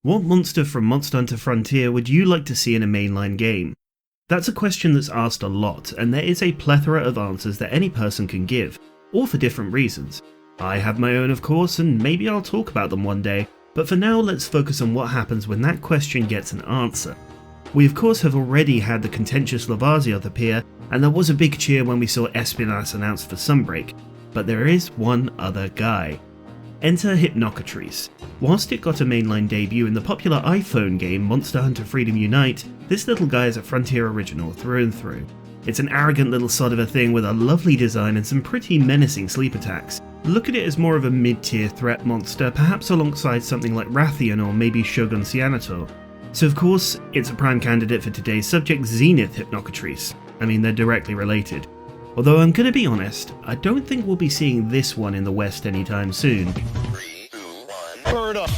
What monster from Monster Hunter Frontier would you like to see in a mainline game? That's a question that's asked a lot, and there is a plethora of answers that any person can give, all for different reasons. I have my own of course, and maybe I'll talk about them one day, but for now let's focus on what happens when that question gets an answer. We of course have already had the contentious Lavazioth appear, and there was a big cheer when we saw Espinasse announced for Sunbreak, but there is one other guy. Enter Hypnocatrice. Whilst it got a mainline debut in the popular iPhone game Monster Hunter Freedom Unite, this little guy is a Frontier original through and through. It's an arrogant little sod of a thing with a lovely design and some pretty menacing sleep attacks. Look at it as more of a mid-tier threat monster, perhaps alongside something like Rathian or maybe Shogun Cyanator. So of course, it's a prime candidate for today's subject, Zenith Hypnocatrice. I mean, they're directly related. Although I'm gonna be honest, I don't think we'll be seeing this one in the West anytime soon. 3, 2, 1, burn up!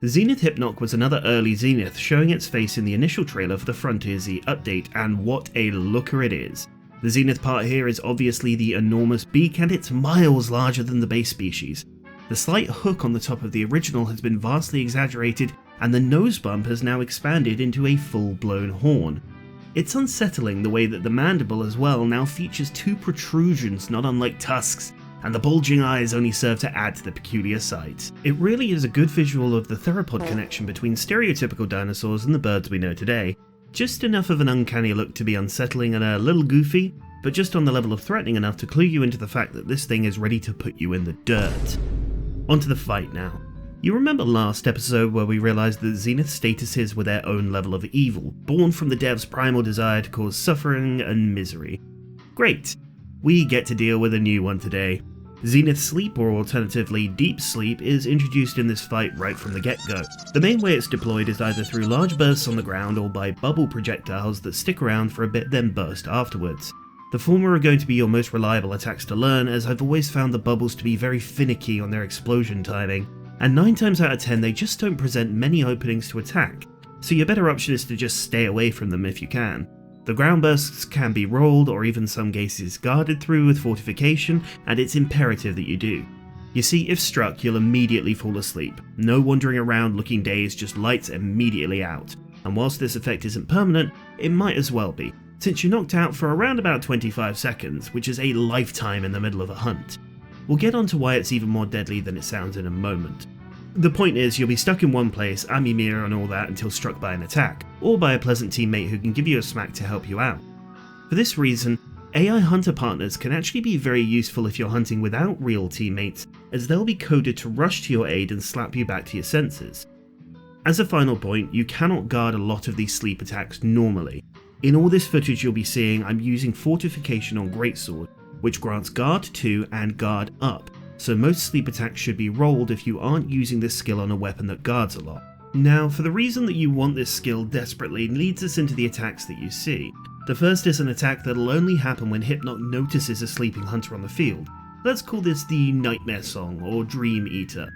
Zenith Hypnoc was another early Zenith, showing its face in the initial trailer for the Frontier Z update, and what a looker it is. The Zenith part here is obviously the enormous beak, and it's miles larger than the base species. The slight hook on the top of the original has been vastly exaggerated, and the nose bump has now expanded into a full-blown horn. It's unsettling the way that the mandible as well now features two protrusions not unlike tusks, and the bulging eyes only serve to add to the peculiar sight. It really is a good visual of the theropod connection between stereotypical dinosaurs and the birds we know today. Just enough of an uncanny look to be unsettling and a little goofy, but just on the level of threatening enough to clue you into the fact that this thing is ready to put you in the dirt. Onto the fight now. You remember last episode where we realised that Zenith statuses were their own level of evil, born from the dev's primal desire to cause suffering and misery. Great! We get to deal with a new one today. Zenith Sleep, or alternatively Deep Sleep, is introduced in this fight right from the get-go. The main way it's deployed is either through large bursts on the ground or by bubble projectiles that stick around for a bit then burst afterwards. The former are going to be your most reliable attacks to learn, as I've always found the bubbles to be very finicky on their explosion timing, and 9 times out of 10 they just don't present many openings to attack, so your better option is to just stay away from them if you can. The ground bursts can be rolled or even some cases guarded through with fortification, and it's imperative that you do. You see, if struck, you'll immediately fall asleep. No wandering around looking dazed, just lights immediately out. And whilst this effect isn't permanent, it might as well be, since you're knocked out for around about 25 seconds, which is a lifetime in the middle of a hunt. We'll get onto why it's even more deadly than it sounds in a moment. The point is, you'll be stuck in one place, Amimir and all that, until struck by an attack, or by a pleasant teammate who can give you a smack to help you out. For this reason, AI hunter partners can actually be very useful if you're hunting without real teammates, as they'll be coded to rush to your aid and slap you back to your senses. As a final point, you cannot guard a lot of these sleep attacks normally. In all this footage you'll be seeing, I'm using Fortification on Greatsword, which grants Guard 2 and Guard Up, so most sleep attacks should be rolled if you aren't using this skill on a weapon that guards a lot. Now, for the reason that you want this skill desperately leads us into the attacks that you see. The first is an attack that'll only happen when Hypnoc notices a sleeping hunter on the field. Let's call this the Nightmare Song, or Dream Eater.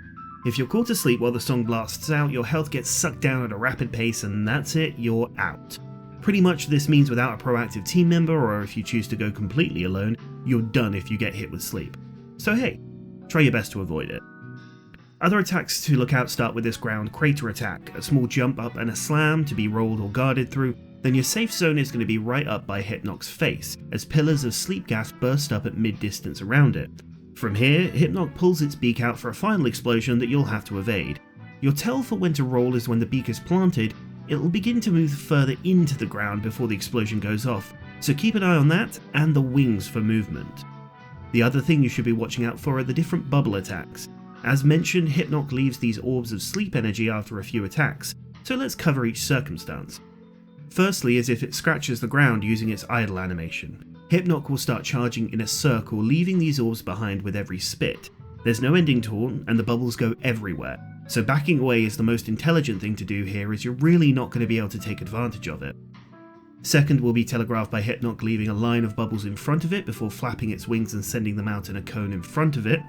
If you're caught asleep while the song blasts out, your health gets sucked down at a rapid pace, and that's it, you're out. Pretty much this means without a proactive team member, or if you choose to go completely alone, you're done if you get hit with sleep. So hey, try your best to avoid it. Other attacks to look out start with this ground crater attack, a small jump up and a slam to be rolled or guarded through, then your safe zone is going to be right up by Hypnoc's face, as pillars of sleep gas burst up at mid-distance around it. From here, Hypnoc pulls its beak out for a final explosion that you'll have to evade. Your tell for when to roll is when the beak is planted, it'll begin to move further into the ground before the explosion goes off, so keep an eye on that and the wings for movement. The other thing you should be watching out for are the different bubble attacks. As mentioned, Hypnoc leaves these orbs of sleep energy after a few attacks, so let's cover each circumstance. Firstly is if it scratches the ground using its idle animation. Hypnoc will start charging in a circle, leaving these orbs behind with every spit. There's no ending taunt, and the bubbles go everywhere, so backing away is the most intelligent thing to do here, as you're really not going to be able to take advantage of it. Second will be telegraphed by Hypnoc leaving a line of bubbles in front of it before flapping its wings and sending them out in a cone in front of it.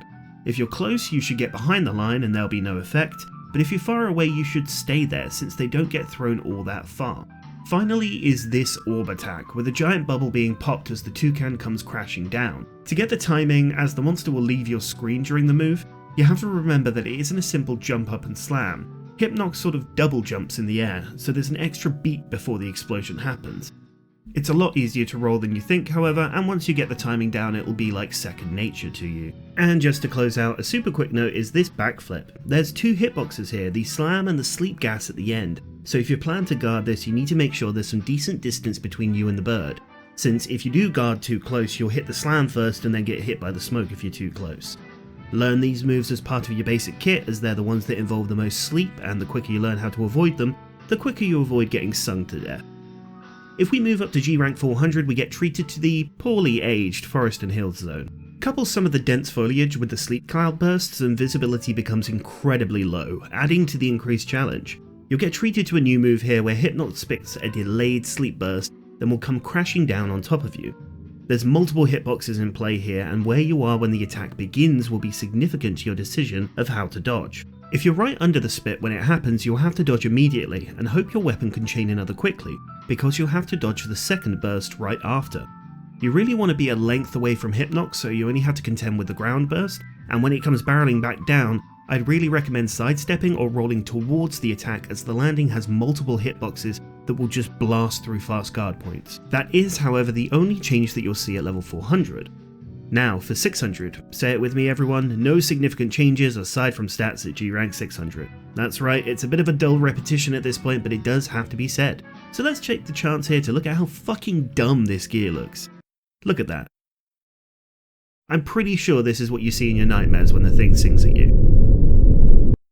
If you're close, you should get behind the line and there'll be no effect, but if you're far away you should stay there since they don't get thrown all that far. Finally is this orb attack, with a giant bubble being popped as the toucan comes crashing down. To get the timing, as the monster will leave your screen during the move, you have to remember that it isn't a simple jump up and slam. Hypnoc sort of double jumps in the air, so there's an extra beat before the explosion happens. It's a lot easier to roll than you think, however, and once you get the timing down it will be like second nature to you. And just to close out, a super quick note is this backflip. There's two hitboxes here, the slam and the sleep gas at the end, so if you plan to guard this you need to make sure there's some decent distance between you and the bird, since if you do guard too close you'll hit the slam first and then get hit by the smoke if you're too close. Learn these moves as part of your basic kit, as they're the ones that involve the most sleep, and the quicker you learn how to avoid them, the quicker you avoid getting sung to death. If we move up to G rank 400 we get treated to the poorly aged forest and hills zone. Couple some of the dense foliage with the sleep cloud bursts and visibility becomes incredibly low, adding to the increased challenge. You'll get treated to a new move here where Hypnoc spits a delayed sleep burst, then will come crashing down on top of you. There's multiple hitboxes in play here, and where you are when the attack begins will be significant to your decision of how to dodge. If you're right under the spit when it happens, you'll have to dodge immediately and hope your weapon can chain another quickly, because you'll have to dodge the second burst right after. You really want to be a length away from Hypnoc, so you only have to contend with the ground burst, and when it comes barreling back down, I'd really recommend sidestepping or rolling towards the attack, as the landing has multiple hitboxes that will just blast through fast guard points. That is, however, the only change that you'll see at level 400. Now for 600, say it with me everyone, no significant changes aside from stats at G rank 600. That's right, it's a bit of a dull repetition at this point, but it does have to be said. So let's take the chance here to look at how fucking dumb this gear looks. Look at that. I'm pretty sure this is what you see in your nightmares when the thing sings at you.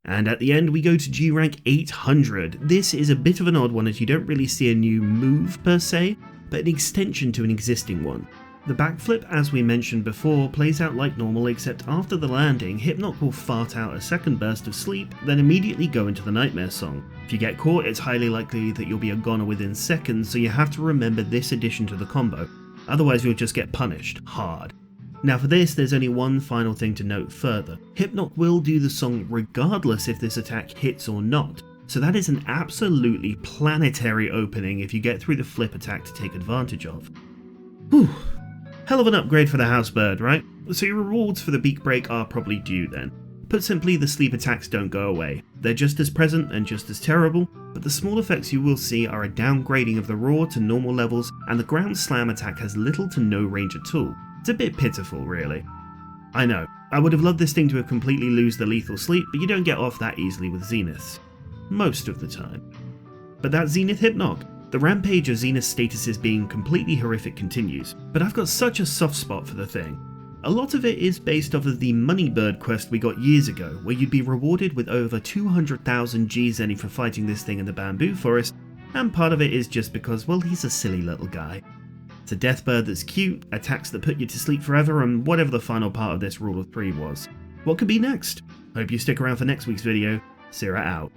And at the end we go to G rank 800. This is a bit of an odd one, as you don't really see a new move per se, but an extension to an existing one. The backflip, as we mentioned before, plays out like normal, except after the landing, Hypnoc will fart out a second burst of sleep, then immediately go into the nightmare song. If you get caught, it's highly likely that you'll be a goner within seconds, so you have to remember this addition to the combo, otherwise you'll just get punished hard. Now for this, there's only one final thing to note further. Hypnoc will do the song regardless if this attack hits or not, so that is an absolutely planetary opening if you get through the flip attack to take advantage of. Whew. Hell of an upgrade for the house bird, right? So your rewards for the beak break are probably due then. Put simply, the sleep attacks don't go away. They're just as present and just as terrible, but the small effects you will see are a downgrading of the raw to normal levels, and the ground slam attack has little to no range at all. It's a bit pitiful, really. I know, I would have loved this thing to have completely lose the lethal sleep, but you don't get off that easily with Zeniths. Most of the time. But that Zenith Hypnoc. The rampage of Zenith statuses being completely horrific continues, but I've got such a soft spot for the thing. A lot of it is based off of the Money Bird quest we got years ago, where you'd be rewarded with over 200,000 G-Zenny for fighting this thing in the bamboo forest, and part of it is just because, well, he's a silly little guy. It's a death bird that's cute, attacks that put you to sleep forever, and whatever the final part of this rule of 3 was. What could be next? Hope you stick around for next week's video. Cera out.